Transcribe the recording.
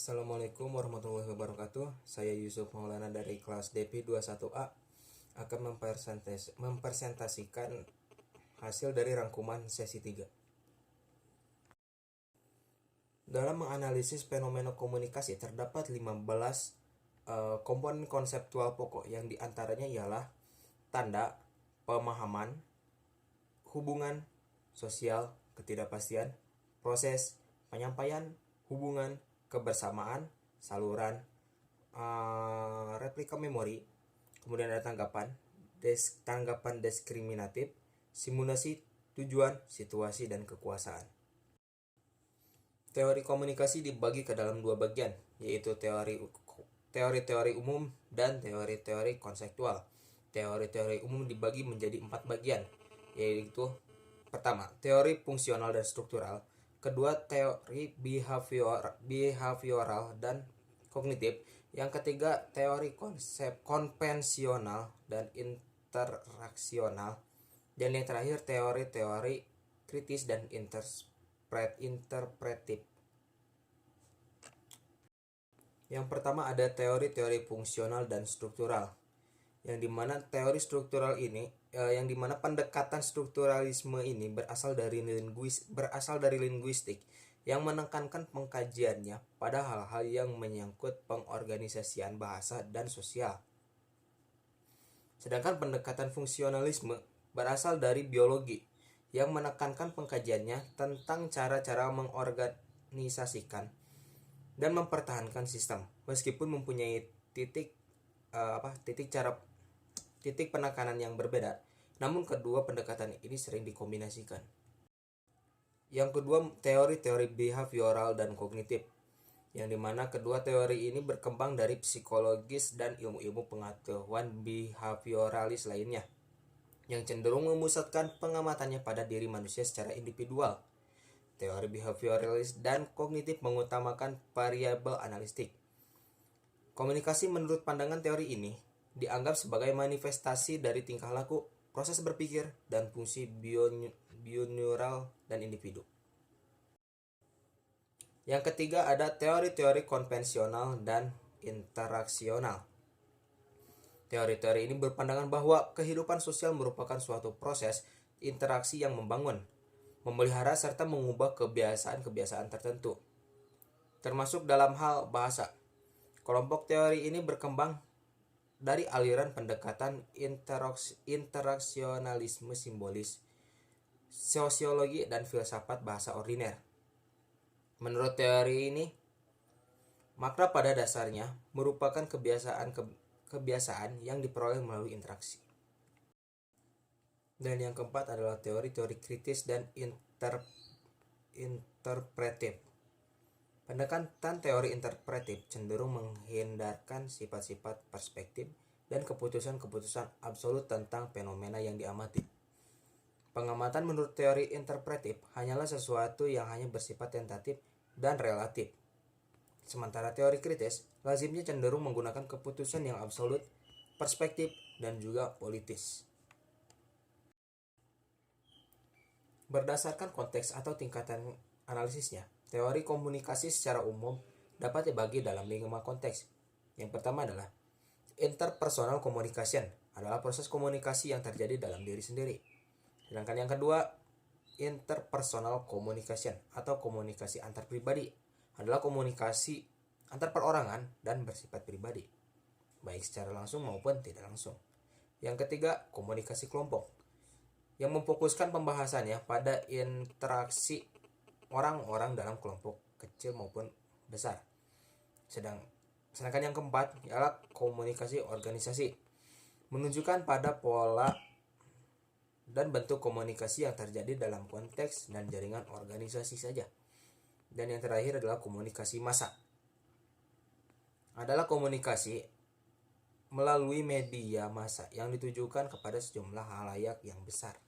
Assalamualaikum warahmatullahi wabarakatuh. Saya Yusuf Maulana dari kelas DP 21A akan mempresentasikan hasil dari rangkuman sesi 3. Dalam menganalisis fenomena komunikasi terdapat 15 komponen konseptual pokok yang diantaranya ialah tanda, pemahaman, hubungan, sosial, ketidakpastian, proses, penyampaian, hubungan, kebersamaan, saluran, replika memori, kemudian ada tanggapan diskriminatif, simulasi, tujuan, situasi, dan kekuasaan. Teori komunikasi dibagi ke dalam dua bagian, yaitu teori-teori umum dan teori-teori konseptual. Teori-teori umum dibagi menjadi 4 bagian, yaitu pertama, teori fungsional dan struktural, kedua, teori behavioral dan kognitif, yang ketiga, teori konsep konvensional dan interaksional, dan yang terakhir, teori-teori kritis dan interpretif. Yang pertama ada teori-teori fungsional dan struktural, yang dimana teori struktural ini yang dimana pendekatan strukturalisme ini berasal dari linguistik yang menekankan pengkajiannya pada hal-hal yang menyangkut pengorganisasian bahasa dan sosial. Sedangkan pendekatan fungsionalisme berasal dari biologi yang menekankan pengkajiannya tentang cara-cara mengorganisasikan dan mempertahankan sistem, meskipun mempunyai titik penekanan yang berbeda, namun kedua pendekatan ini sering dikombinasikan. Yang kedua, teori-teori behavioral dan kognitif, yang dimana kedua teori ini berkembang dari psikologis dan ilmu-ilmu pengetahuan behavioralis lainnya, yang cenderung memusatkan pengamatannya pada diri manusia secara individual. Teori behavioralis dan kognitif mengutamakan variabel analitik. Komunikasi menurut pandangan teori ini dianggap sebagai manifestasi dari tingkah laku, proses berpikir, dan fungsi bioneural dan individu. Yang ketiga ada teori-teori konvensional dan interaksional. Teori-teori ini berpandangan bahwa kehidupan sosial merupakan suatu proses interaksi yang membangun, memelihara serta mengubah kebiasaan-kebiasaan tertentu, termasuk dalam hal bahasa. Kelompok teori ini berkembang dari aliran pendekatan interaksionalisme simbolis, sosiologi, dan filsafat bahasa ordiner. Menurut teori ini, makna pada dasarnya merupakan kebiasaan yang diperoleh melalui interaksi. Dan yang keempat adalah teori-teori kritis dan interpretif. Pendekatan teori interpretif cenderung menghindarkan sifat-sifat perspektif dan keputusan-keputusan absolut tentang fenomena yang diamati. Pengamatan menurut teori interpretif hanyalah sesuatu yang hanya bersifat tentatif dan relatif. Sementara teori kritis lazimnya cenderung menggunakan keputusan yang absolut, perspektif, dan juga politis. Berdasarkan konteks atau tingkatan analisisnya, teori komunikasi secara umum dapat dibagi dalam 5 konteks. Yang pertama adalah interpersonal communication, adalah proses komunikasi yang terjadi dalam diri sendiri. Sedangkan yang kedua, interpersonal communication atau komunikasi antar pribadi, adalah komunikasi antar perorangan dan bersifat pribadi, baik secara langsung maupun tidak langsung. Yang ketiga, komunikasi kelompok, yang memfokuskan pembahasannya pada interaksi orang-orang dalam kelompok kecil maupun besar. Sedangkan yang keempat ialah komunikasi organisasi, menunjukkan pada pola dan bentuk komunikasi yang terjadi dalam konteks dan jaringan organisasi saja. Dan yang terakhir adalah komunikasi massa, adalah komunikasi melalui media massa yang ditujukan kepada sejumlah halayak yang besar.